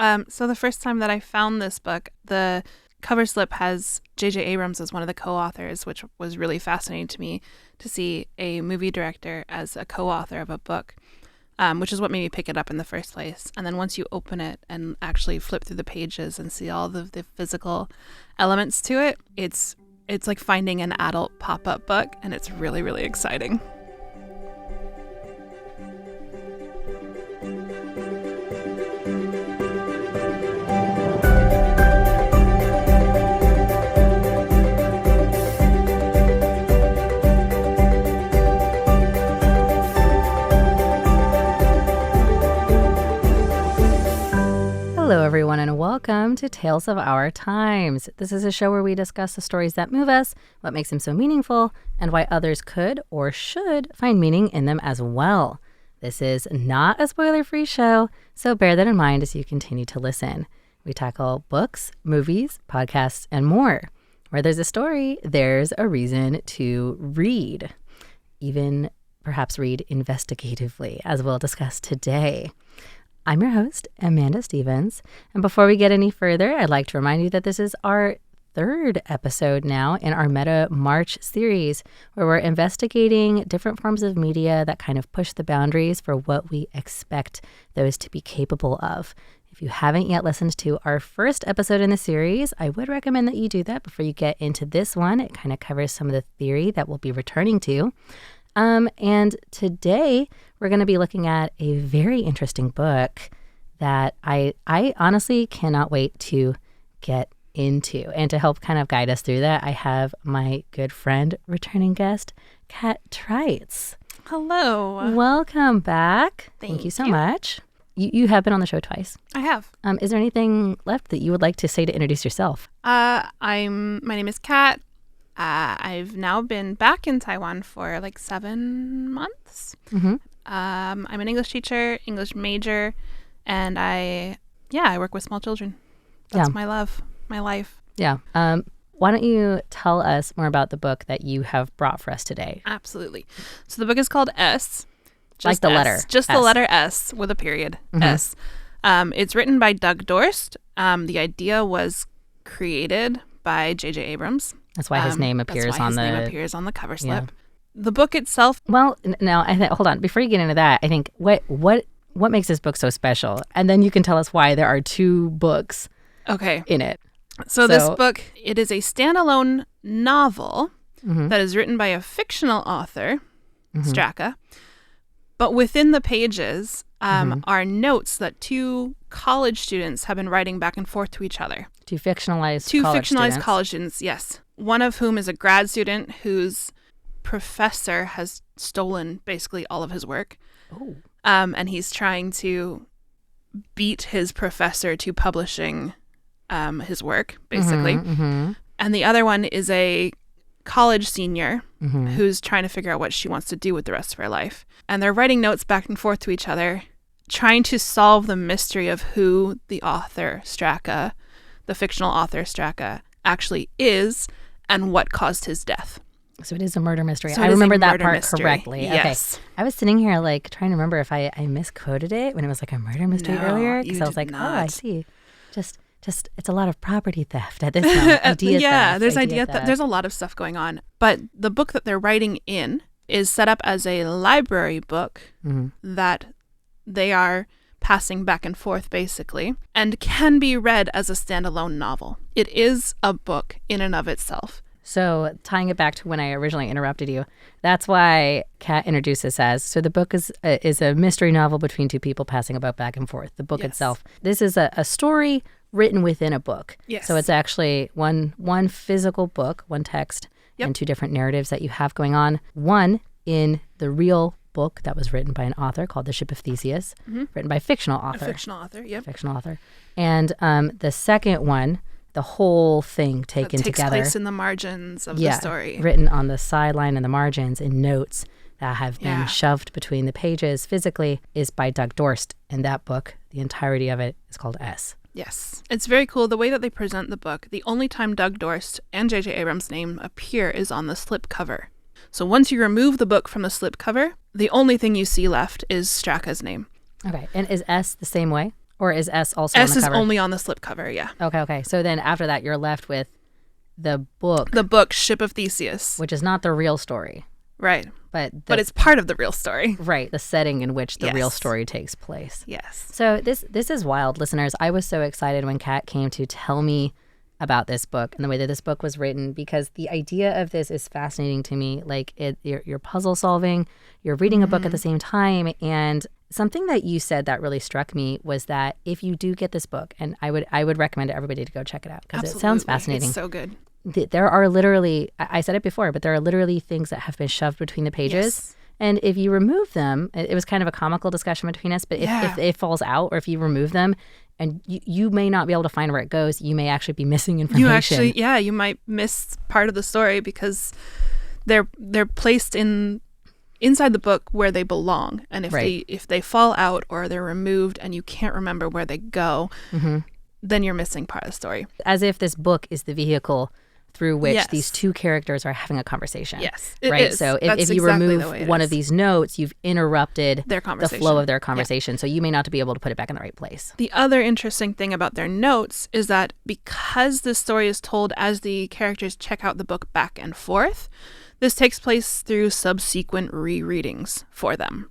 So the first time that I found this book, the cover slip has J.J. Abrams as one of the co-authors, which was really fascinating to me to see a movie director as a co-author of a book, which is what made me pick it up in the first place. And then once you open it and actually flip through the pages and see all of the physical elements to it, it's like finding an adult pop-up book, and it's really, really exciting. Hello, everyone, and welcome to Tales of Our Times. This is a show where we discuss the stories that move us, what makes them so meaningful, and why others could or should find meaning in them as well. This is not a spoiler-free show, so bear that in mind as you continue to listen. We tackle books, movies, podcasts, and more. Where there's a story, there's a reason to read. Even perhaps read investigatively, as we'll discuss today. I'm your host, Amanda Stevens, and before we get any further, I'd like to remind you that this is our third episode now in our Meta March series, where we're investigating different forms of media that kind of push the boundaries for what we expect those to be capable of. If you haven't yet listened to our first episode in the series, I would recommend that you do that before you get into this one. It kind of covers some of the theory that we'll be returning to. And today we're going to be looking at a very interesting book that I honestly cannot wait to get into. And to help kind of guide us through that, I have my good friend, returning guest, Cat Trites. Hello. Welcome back. Thank you so much. You have been on the show twice. I have. Is there anything left that you would like to say to introduce yourself? My name is Kat. I've now been back in Taiwan for like 7 months. Mm-hmm. I'm an English teacher, English major, and I work with small children. That's my love, my life. Yeah. Why don't you tell us more about the book that you have brought for us today? Absolutely. So the book is called S. Like the letter. Just S. the letter S with a period. Mm-hmm. S. It's written by Doug Dorst. The idea was created by J.J. Abrams. That's why his name appears on the cover slip. Yeah. The book itself. Well, now hold on. Before you get into that, I think what makes this book so special, and then you can tell us why there are two books. In it. So this book, it is a standalone novel that is written by a fictional author, Straka, but within the pages are notes that two college students have been writing back and forth to each other. Two fictionalized college students, yes. One of whom is a grad student whose professor has stolen basically all of his work. Oh. And he's trying to beat his professor to publishing his work, basically. Mm-hmm. And the other one is a college senior who's trying to figure out what she wants to do with the rest of her life. And they're writing notes back and forth to each other, trying to solve the mystery of who the author, Straka, the fictional author, Straka, actually is and what caused his death. So it is a murder mystery. I remember that part correctly. Yes. Okay. I was sitting here like trying to remember if I miscoded it when it was like a murder mystery earlier. Because I was like, not. Oh, I see. Just it's a lot of property theft at this moment. There's idea theft. There's a lot of stuff going on. But the book that they're writing in is set up as a library book that they are passing back and forth, basically, and can be read as a standalone novel. It is a book in and of itself. So tying it back to when I originally interrupted you, that's why Kat introduced this as, so the book is a mystery novel between two people passing about back and forth. The book itself. This is a story written within a book. Yes. So it's actually one physical book, one text, and two different narratives that you have going on. One in the real book that was written by an author called The Ship of Theseus, written by a fictional author. Fictional author. And the second one, the whole thing taken together. Takes place in the margins of the story. Written on the sideline and the margins in notes that have been shoved between the pages physically, is by Doug Dorst. And that book, the entirety of it, is called S. Yes. It's very cool. The way that they present the book, the only time Doug Dorst and J.J. Abrams' name appear is on the slipcover. So once you remove the book from the slipcover, the only thing you see left is Straka's name. Okay. And is S the same way? Or is S also on S the is cover? only on the slipcover, yeah. Okay. So then after that, you're left with the book. The book, Ship of Theseus. Which is not the real story. Right. But it's part of the real story. Right. The setting in which the Yes. real story takes place. Yes. So this is wild, listeners. I was so excited when Kat came to tell me about this book and the way that this book was written, because the idea of this is fascinating to me. Like you're puzzle solving, you're reading a book at the same time. And something that you said that really struck me was that if you do get this book, and I would recommend everybody to go check it out because it sounds fascinating. It's so good. There are literally, I said it before, but there are literally things that have been shoved between the pages. Yes. And if you remove them, it was kind of a comical discussion between us, but if it falls out or if you remove them, and you may not be able to find where it goes, you may actually be missing information. You might miss part of the story because they're placed inside the book where they belong. And if they fall out or they're removed and you can't remember where they go, then you're missing part of the story. As if this book is the vehicle through which these two characters are having a conversation. Yes, right. So if you remove one of these notes, you've interrupted their conversation, the flow of their conversation. So you may not be able to put it back in the right place. The other interesting thing about their notes is that because the story is told as the characters check out the book back and forth, this takes place through subsequent rereadings for them,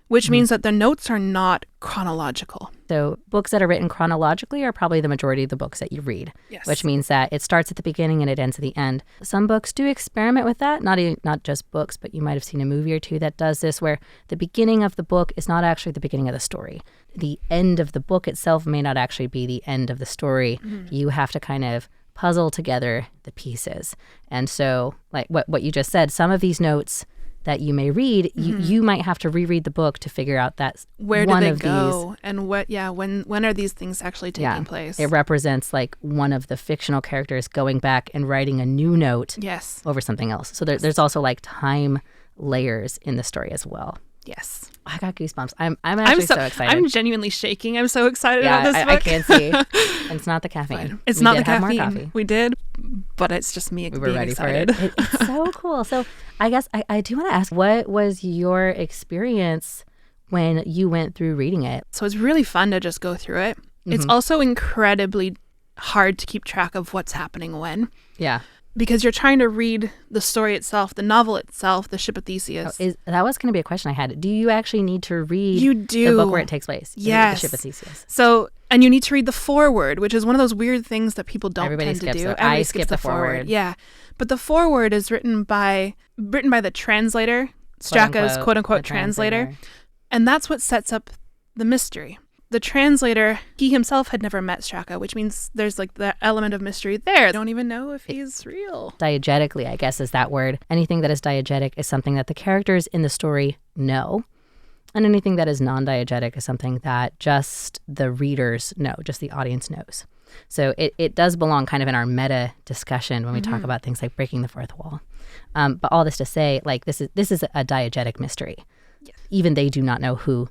which means that the notes are not chronological. So books that are written chronologically are probably the majority of the books that you read, which means that it starts at the beginning and it ends at the end. Some books do experiment with that, not just books, but you might have seen a movie or two that does this, where the beginning of the book is not actually the beginning of the story. The end of the book itself may not actually be the end of the story. You have to kind of puzzle together the pieces. And so, like what you just said, some of these notes that you may read, you might have to reread the book to figure out that where one do they of go these, and when are these things actually taking place? It represents like one of the fictional characters going back and writing a new note over something else. So there's also like time layers in the story as well. Yes. I got goosebumps. I'm actually so excited. I'm genuinely shaking. I'm so excited about this book. I can't see. And it's not the caffeine. It's not the caffeine. More coffee. We did, but it's just me being ready excited. For it. It's so cool. So I guess I do want to ask, what was your experience when you went through reading it? So it's really fun to just go through it. It's also incredibly hard to keep track of what's happening when. Yeah. Because you're trying to read the story itself, the novel itself, the Ship of Theseus. That was going to be a question I had. Do you actually need to read the book where it takes place? Yes. The Ship of Theseus. So, and you need to read the foreword, which is one of those weird things that people don't tend to do. I skip the foreword. Yeah. But the foreword is written by the translator, Straka's quote-unquote translator. And that's what sets up the mystery. The translator, he himself had never met Straka, which means there's like the element of mystery there. I don't even know if he's real. Diegetically, I guess, is that word. Anything that is diegetic is something that the characters in the story know. And anything that is non-diegetic is something that just the readers know, just the audience knows. So it does belong kind of in our meta discussion when we talk about things like breaking the fourth wall. But all this to say, like this is a diegetic mystery. Yes. Even they do not know who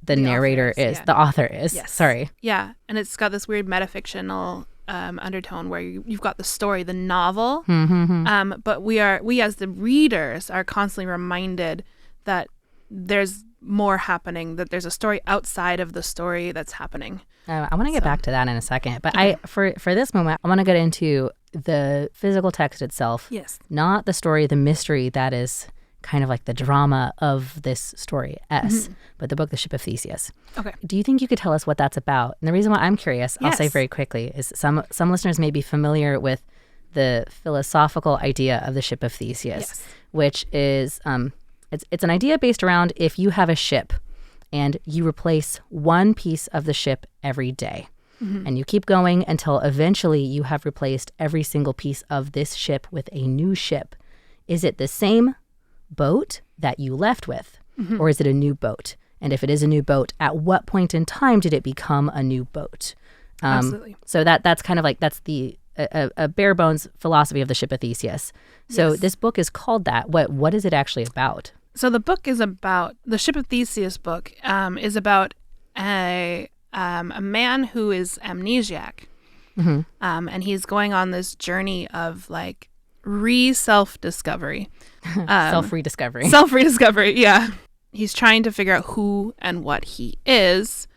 the narrator is. The author is. Yes. Sorry. Yeah. And it's got this weird metafictional undertone where you've got the story, the novel. But we as the readers are constantly reminded that there's more happening, that there's a story outside of the story that's happening. I want to get back to that in a second. But for this moment, I want to get into the physical text itself. Yes. Not the story, the mystery that is kind of like the drama of this story, but the book, The Ship of Theseus. Okay. Do you think you could tell us what that's about? And the reason why I'm curious, I'll say very quickly, is some listeners may be familiar with the philosophical idea of the Ship of Theseus, which is it's an idea based around if you have a ship and you replace one piece of the ship every day. And you keep going until eventually you have replaced every single piece of this ship with a new ship. Is it the same boat that you left with, or is it a new boat? And if it is a new boat, at what point in time did it become a new boat? Absolutely. So that's kind of like, that's the a bare bones philosophy of the Ship of Theseus. So this book is called that. What is it actually about? So the book is about, the Ship of Theseus book is about a man who is amnesiac. And he's going on this journey of like self-discovery. Self-rediscovery. Self-rediscovery, yeah. He's trying to figure out who and what he is.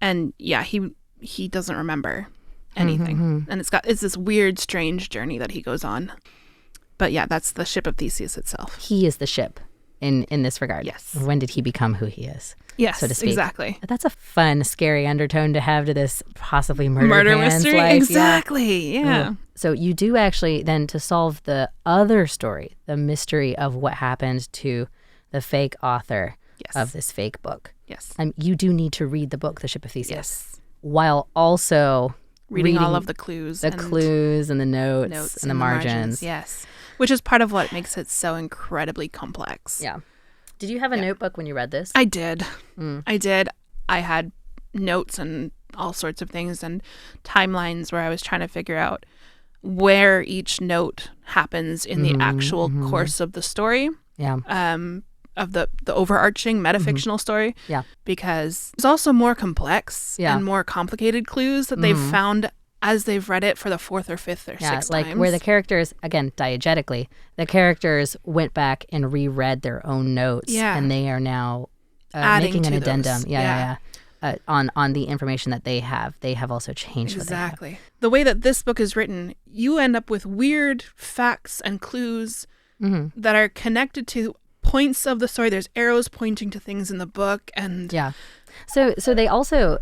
And yeah, he doesn't remember anything. And it's this weird, strange journey that he goes on. But yeah, that's the ship of Theseus itself. He is the ship in this regard. Yes. When did he become who he is? Yes, so to speak. exactly. That's a fun, scary undertone to have to this possibly murder man's mystery. Life. Exactly. Yeah. So you do actually then, to solve the other story, the mystery of what happened to the fake author of this fake book. Yes. You do need to read the book, The Ship of Theseus. Yes. While also reading all of the clues. The clues and the notes and the margins. Yes. Which is part of what makes it so incredibly complex. Yeah. Did you have a notebook when you read this? I did. I did. I had notes and all sorts of things and timelines where I was trying to figure out where each note happens in the actual course of the story. Yeah. Of the overarching metafictional story. Yeah. Because it's also more complex and more complicated clues that they've found as they've read it for the fourth or fifth or sixth like times. Where the characters, again, diegetically, the characters went back and reread their own notes, and they are now making an addendum. On the information that they have. They have also changed exactly. what they have. The way that this book is written, you end up with weird facts and clues that are connected to points of the story. There's arrows pointing to things in the book, and so they also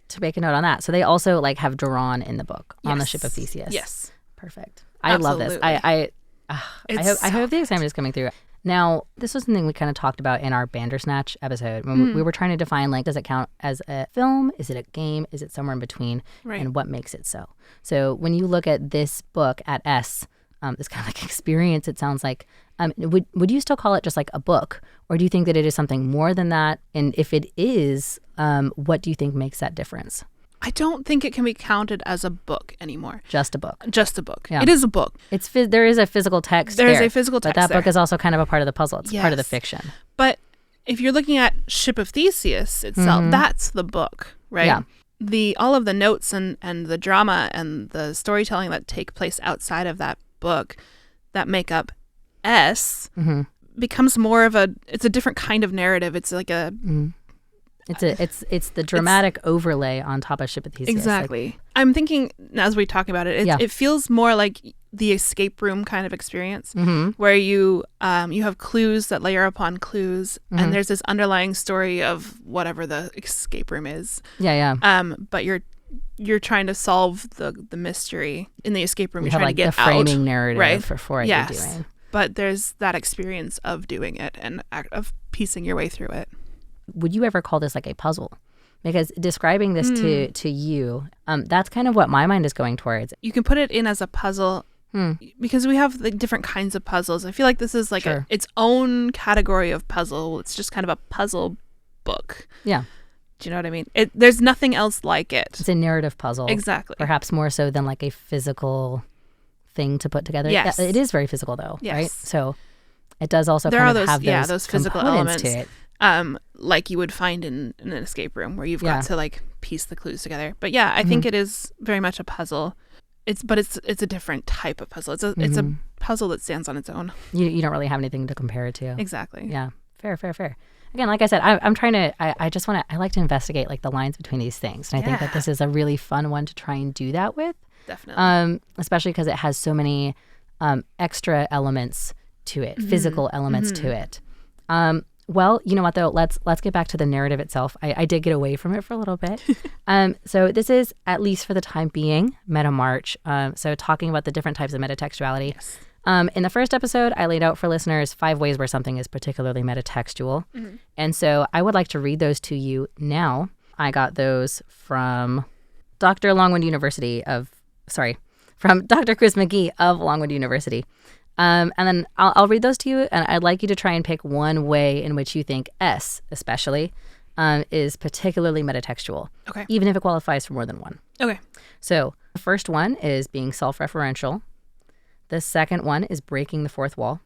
to make a note on that. So they also have drawn in the book on the Ship of Theseus. Yes. Perfect. I love this. I hope the excitement is coming through. Now, this was something we kind of talked about in our Bandersnatch episode when we were trying to define, does it count as a film? Is it a game? Is it somewhere in between? Right. And what makes it so? So when you look at this book at S, this kind of experience, it sounds like, would you still call it just a book? Or do you think that it is something more than that? And if it is, what do you think makes that difference? I don't think it can be counted as a book anymore. Just a book. Just a book. Yeah. It is a book. There is a physical text there. There is a physical text but that book is also kind of a part of the puzzle. It's part of the fiction. But if you're looking at Ship of Theseus itself, that's the book, right? Yeah. All of the notes and the drama and the storytelling that take place outside of that book that make up S becomes more of it's a different kind of narrative. It's like a it's the dramatic overlay on top of Ship of Theseus. Exactly. I'm thinking as we talk about it, it feels more like the escape room kind of experience where you have clues that layer upon clues and there's this underlying story of whatever the escape room is. But you're trying to solve the mystery in the escape room. You You're have trying to get the framing out, narrative right? for what you're doing. But there's that experience of doing it and of piecing your way through it. Would you ever call this a puzzle? Because describing this to you, that's kind of what my mind is going towards. You can put it in as a puzzle because we have different kinds of puzzles. I feel like this is its own category of puzzle. It's just kind of a puzzle book. Yeah. Do you know what I mean? There's nothing else like it. It's a narrative puzzle. Exactly. Perhaps more so than a physical thing to put together. Yes. It is very physical though, yes. right? So it does also there kind are of have those physical elements elements to it. Like you would find in an escape room where you've got to piece the clues together. But yeah, I think it is very much a puzzle. It's a different type of puzzle. It's a puzzle that stands on its own. You don't really have anything to compare it to. Exactly. Yeah. Fair. Again, like I said, I'm trying to, I like to investigate the lines between these things. And I think that this is a really fun one to try and do that with. Definitely. Especially because it has so many extra elements to it, physical elements to it. Well, you know what though? Let's get back to the narrative itself. I did get away from it for a little bit. So this is, at least for the time being, Meta March. So talking about the different types of metatextuality. Yes. In the first episode, I laid out for listeners 5 ways where something is particularly metatextual. And so I would like to read those to you now. I got those from Dr. Longwood University from Dr. Chris McGee of Longwood University. And then I'll read those to you, and I'd like you to try and pick one way in which you think S, especially, is particularly metatextual. Okay. Even if it qualifies for more than one. Okay. So the first one is being self-referential. The second one is breaking the fourth wall.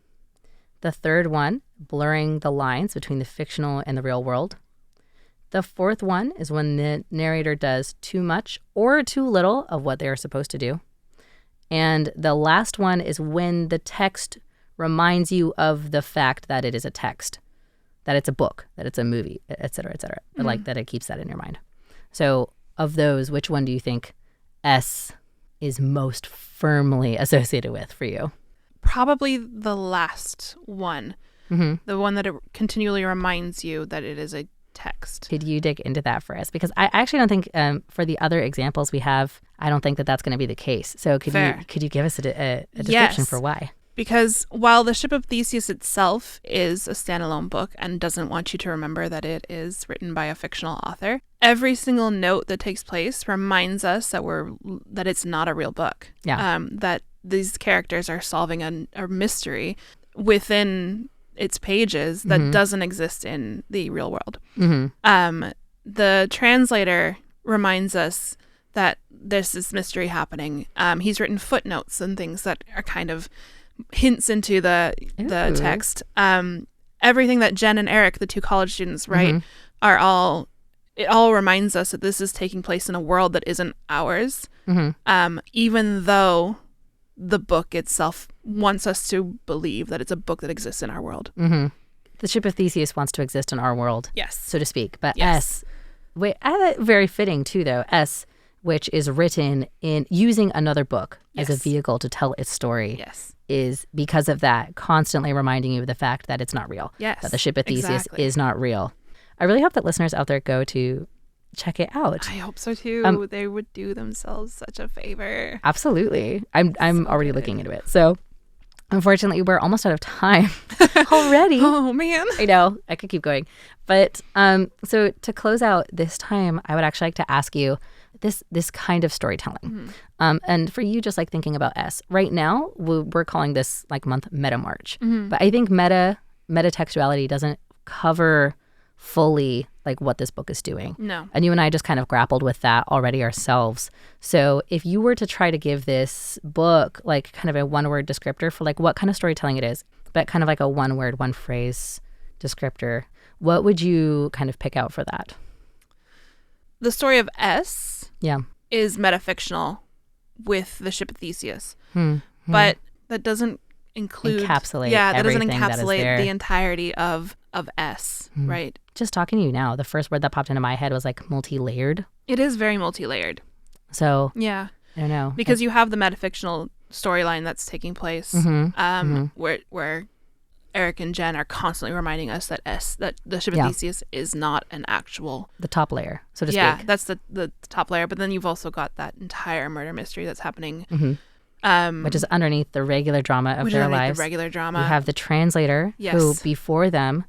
The third one, blurring the lines between the fictional and the real world. The fourth one is when the narrator does too much or too little of what they are supposed to do. And the last one is when the text reminds you of the fact that it is a text, that it's a book, that it's a movie, et cetera, but that it keeps that in your mind. So of those, which one do you think S is most firmly associated with for you? Probably the last one. Mm-hmm. The one that it continually reminds you that it is a text. Could you dig into that for us? Because I actually don't think for the other examples we have, I don't think that that's going to be the case. So could you give us a description for why? Because while The Ship of Theseus itself is a standalone book and doesn't want you to remember that it is written by a fictional author, every single note that takes place reminds us that it's not a real book. Yeah. That these characters are solving a mystery within its pages that doesn't exist in the real world. Mm-hmm. The translator reminds us that there's this mystery happening. He's written footnotes and things that are kind of hints into the text. Everything that Jen and Eric, the two college students, write, it all reminds us that this is taking place in a world that isn't ours. Even though the book itself wants us to believe that it's a book that exists in our world. The Ship of Theseus wants to exist in our world, yes, so to speak. But yes. Very fitting too, though. S, which is written in using another book as a vehicle to tell its story. Yes. Is because of that constantly reminding you of the fact that it's not real. Yes, that the Ship of Theseus is not real. I really hope that listeners out there go to check it out. I hope so too. They would do themselves such a favor. Absolutely. I'm already looking into it. So unfortunately, we're almost out of time already. Oh man. I know. I could keep going. But so to close out this time, I would actually like to ask you this kind of storytelling. And for you, just like thinking about S, right now, we're calling this like month Meta March. But I think metatextuality doesn't cover fully like what this book is doing. No. And you and I just kind of grappled with that already ourselves. So if you were to try to give this book like kind of a one-word descriptor for like what kind of storytelling it is, but kind of like a one-word, one-phrase descriptor, what would you kind of pick out for that? The story of S is metafictional with The Ship of Theseus. But that doesn't encapsulate that doesn't encapsulate the entirety of S, right? Just talking to you now, the first word that popped into my head was like multi-layered. It is very multi-layered. So yeah, I don't know, because you have the metafictional storyline that's taking place, where Eric and Jen are constantly reminding us that the Ship of Theseus is not an actual... The top layer, so to speak. Yeah, that's the top layer. But then you've also got that entire murder mystery that's happening. Which is underneath the regular drama of their lives. The regular drama. You have the translator who, before them,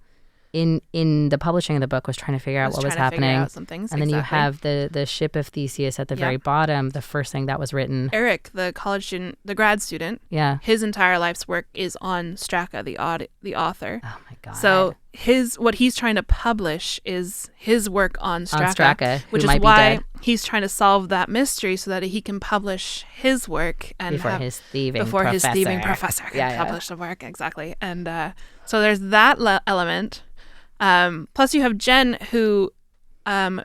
in the publishing of the book, was trying to figure out what was happening. Some things, and then you have the Ship of Theseus at the very bottom, the first thing that was written. Eric, the college student, the grad student, his entire life's work is on Straka, the author. Oh my God. So what he's trying to publish is his work on Straka, which is why he's trying to solve that mystery so that he can publish his work and before his thieving professor can publish the work. Exactly. And so there's that element. Plus you have Jen, who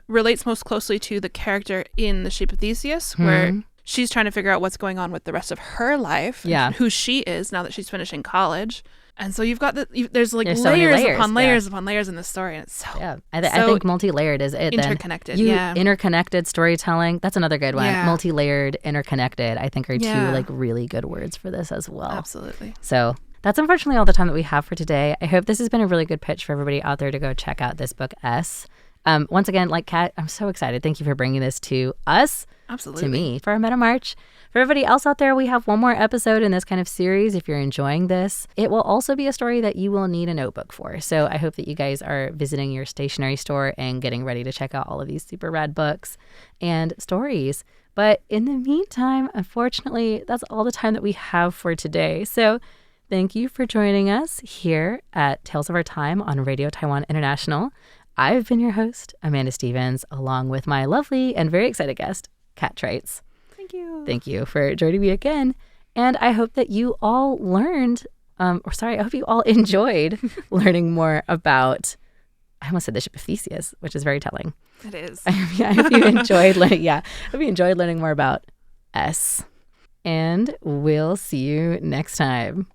relates most closely to the character in The Ship of Theseus, where she's trying to figure out what's going on with the rest of her life, who she is now that she's finishing college. And so you've got there's like layers upon layers upon layers in this story, and it's so I think multi-layered is it. Interconnected, interconnected storytelling. That's another good one. Yeah. Multi-layered, interconnected. I think are two like really good words for this as well. Absolutely. So that's unfortunately all the time that we have for today. I hope this has been a really good pitch for everybody out there to go check out this book, S. Once again, like Kat, I'm so excited. Thank you for bringing this to us. Absolutely. To me for our Meta March. For everybody else out there, we have one more episode in this kind of series. If you're enjoying this, it will also be a story that you will need a notebook for. So I hope that you guys are visiting your stationery store and getting ready to check out all of these super rad books and stories. But in the meantime, unfortunately, that's all the time that we have for today. So thank you for joining us here at Tales of Our Time on Radio Taiwan International. I've been your host, Amanda Stevens, along with my lovely and very excited guest, Cat Trites. Thank you for joining me again. And I hope that you all learned, I hope you all enjoyed learning more about, I almost said The Ship of Theseus, which is very telling. It is. I hope you enjoyed learning more about S. And we'll see you next time.